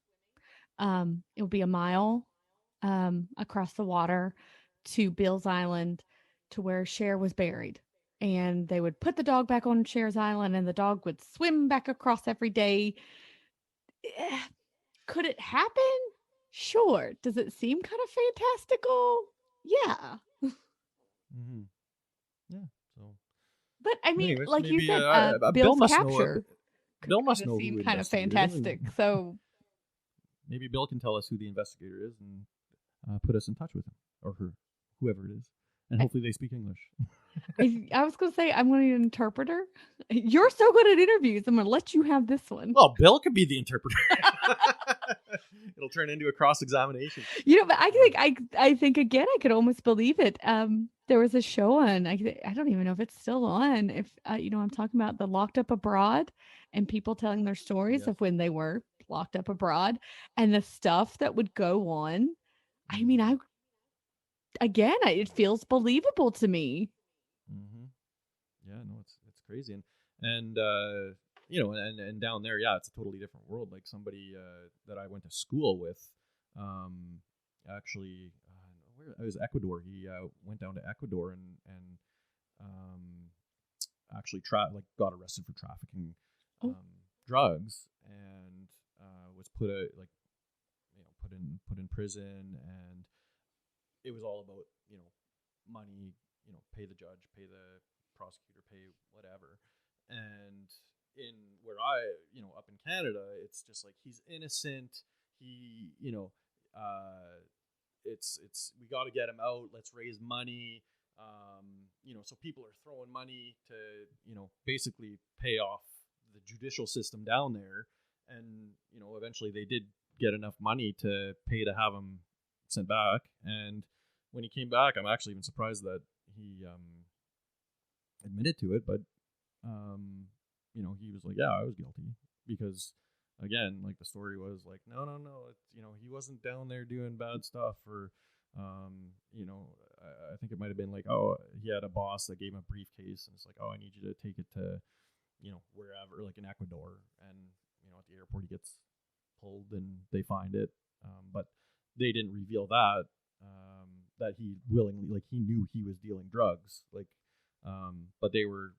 It would be a mile across the water to Bill's Island to where Cher was buried. And they would put the dog back on Cher's Island, and the dog would swim back across every day. Could it happen? Sure. Does it seem kind of fantastical? Yeah. mm-hmm. Yeah. So, but I mean, anyways, like maybe, you said, Bill Bill's must capture Bill must know seemed who kind of investigated fantastic. him, and So maybe Bill can tell us who the investigator is and put us in touch with him or her, whoever it is, and hopefully they speak English. I was going to say, I'm going to need an interpreter. You're so good at interviews. I'm going to let you have this one. Well, Bill could be the interpreter. It'll turn into a cross-examination. But I think again, I could almost believe it. There was a show on, I don't even know if it's still on. If, I'm talking about the Locked Up Abroad and people telling their stories of when they were locked up abroad and the stuff that would go on. I mean, it feels believable to me. Mm-hmm. Yeah, no, it's crazy, and and down there, yeah, it's a totally different world. Like somebody that I went to school with, actually, where it was Ecuador. He went down to Ecuador and actually got arrested for trafficking drugs and was put in prison, and it was all about money, pay the judge, pay the prosecutor, pay whatever. And in where up in Canada, it's just like he's innocent. He it's we got to get him out. Let's raise money. So people are throwing money to basically pay off the judicial system down there, and eventually they did get enough money to pay to have him sent back. And when he came back, I'm actually even surprised that he admitted to it, but he was like, yeah, I was guilty, because again, like the story was like, no, it's, he wasn't down there doing bad stuff, or I think it might have been like, oh, he had a boss that gave him a briefcase, and it's like, oh, I need you to take it to wherever, like in Ecuador, and at the airport he gets pulled and they find it, but they didn't reveal that he willingly, like, he knew he was dealing drugs, like, but they were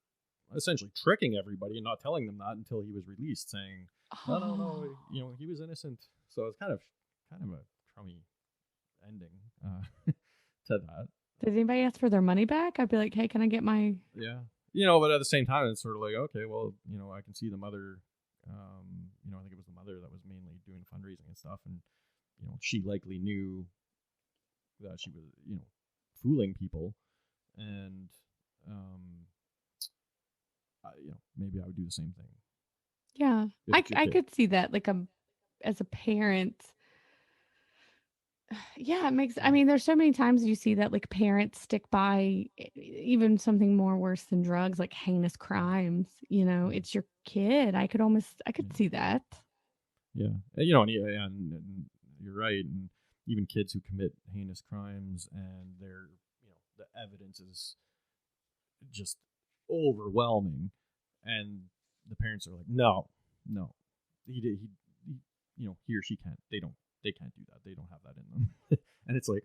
essentially tricking everybody and not telling them that until he was released, saying, no, he was innocent. So it's kind of a crummy ending to that. Did anybody ask for their money back? I'd be like, hey, can I get my... Yeah. But at the same time, it's sort of like, okay, well, I can see the mother, I think it was the mother that was mainly doing fundraising and stuff, and, she likely knew that she was, fooling people, and, maybe I would do the same thing. Yeah, I could see that, like, as a parent. Yeah, it makes, I mean, there's so many times you see that, like, parents stick by even something more worse than drugs, like heinous crimes. It's your kid. I could see that. Yeah, and you're right, and even kids who commit heinous crimes and they're, the evidence is just overwhelming, and the parents are like, no, he or she can't, they can't do that, they don't have that in them. And it's like,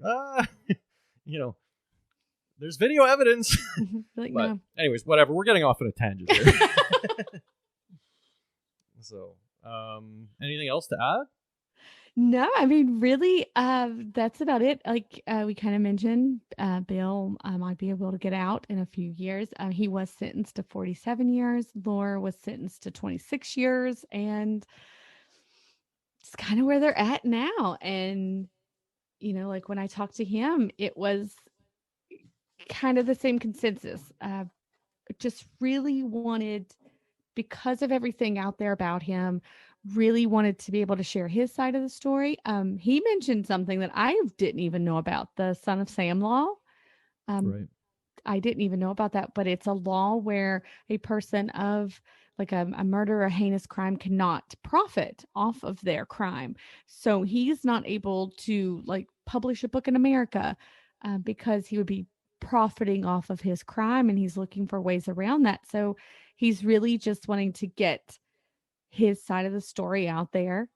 there's video evidence. Like, but no. Anyways, whatever, we're getting off on a tangent here. So anything else to add? No, I mean, really, that's about it. Like we kind of mentioned, Bill might be able to get out in a few years. He was sentenced to 47 years. Laura was sentenced to 26 years. And it's kind of where they're at now. And, like when I talked to him, it was kind of the same consensus. Just really wanted, because of everything out there about him, really wanted to be able to share his side of the story. He mentioned something that I didn't even know about, the Son of Sam law. Right. I didn't even know about that, but it's a law where a person of like a murder or heinous crime cannot profit off of their crime. So he's not able to like publish a book in America because he would be profiting off of his crime, and he's looking for ways around that. So he's really just wanting to get his side of the story out there.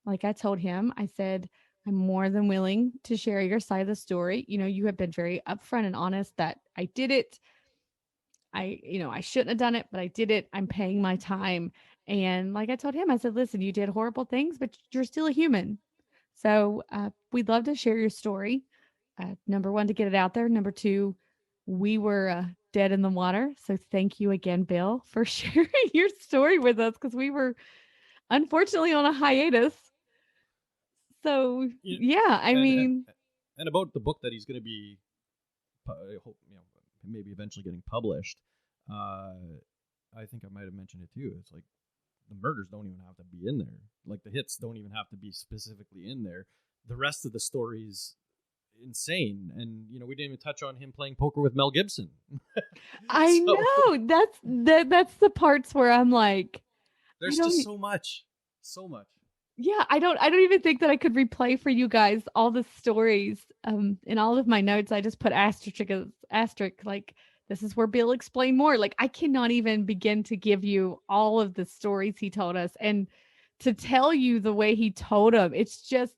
Like I told him, I said, I'm more than willing to share your side of the story. You know, you have been very upfront and honest that I did it. I shouldn't have done it, but I did it. I'm paying my time. And like I told him, I said, listen, you did horrible things, but you're still a human. So we'd love to share your story. Number one, to get it out there. Number two, we were dead in the water. So thank you again, Bill, for sharing your story with us, because we were unfortunately on a hiatus. So yeah, I mean, and about the book that he's going to be, I hope, maybe eventually getting published. I think I might have mentioned it too. It's like the murders don't even have to be in there. Like the hits don't even have to be specifically in there. The rest of the story's insane, and we didn't even touch on him playing poker with Mel Gibson. I know that's the parts where I'm like, there's just so much. Yeah, I don't even think that I could replay for you guys all the stories. In all of my notes, I just put asterisk, like this is where Bill explained more. Like I cannot even begin to give you all of the stories he told us, and to tell you the way he told them. It's just,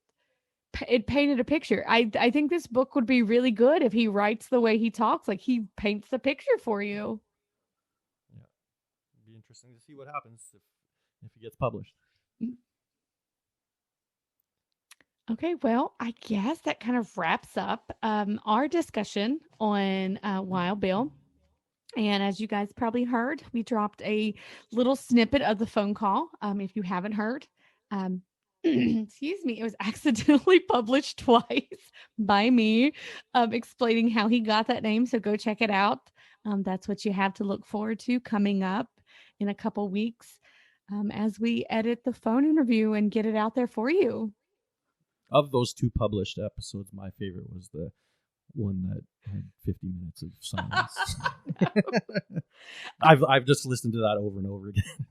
it painted a picture. I think this book would be really good if he writes the way he talks. Like he paints the picture for you. Yeah, it'd be interesting to see what happens if he gets published. Okay, well, I guess that kind of wraps up our discussion on Wild Bill. And as you guys probably heard, we dropped a little snippet of the phone call. If you haven't heard, excuse me, it was accidentally published twice by me, explaining how he got that name. So go check it out. That's what you have to look forward to coming up in a couple weeks as we edit the phone interview and get it out there for you. Of those two published episodes, my favorite was the one that had 50 minutes of silence. I've just listened to that over and over again.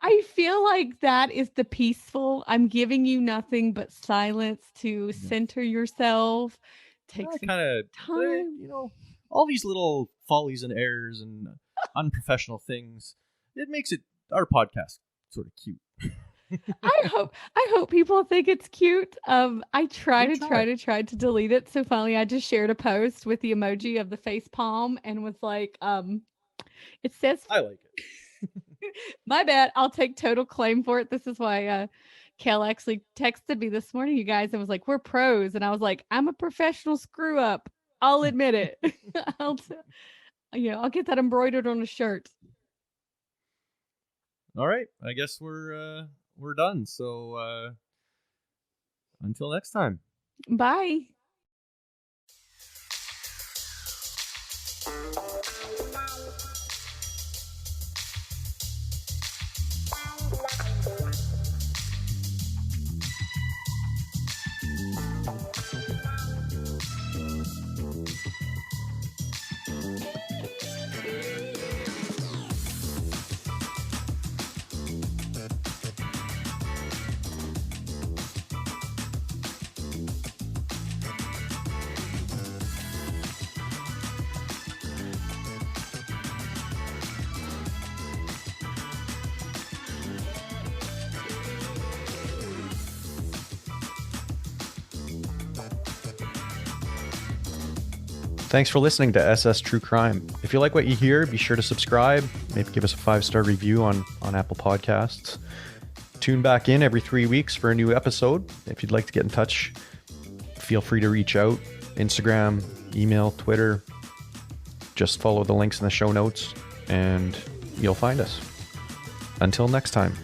I feel like that is the peaceful, I'm giving you nothing but silence to center yourself. Take some time. All these little follies and errors and unprofessional things, it makes it our podcast sort of cute. I hope people think it's cute. I tried to delete it. So finally I just shared a post with the emoji of the face palm and was like, it says, I like it. My bad. I'll take total claim for it. This is why Kel actually texted me this morning, you guys, and was like, we're pros. And I was like, I'm a professional screw up. I'll admit it. I'll get that embroidered on a shirt. All right. I guess we're done. So until next time. Bye. Thanks for listening to SS True Crime. If you like what you hear, be sure to subscribe. Maybe give us a 5-star review on Apple Podcasts. Tune back in every 3 weeks for a new episode. If you'd like to get in touch, feel free to reach out. Instagram, email, Twitter. Just follow the links in the show notes and you'll find us. Until next time.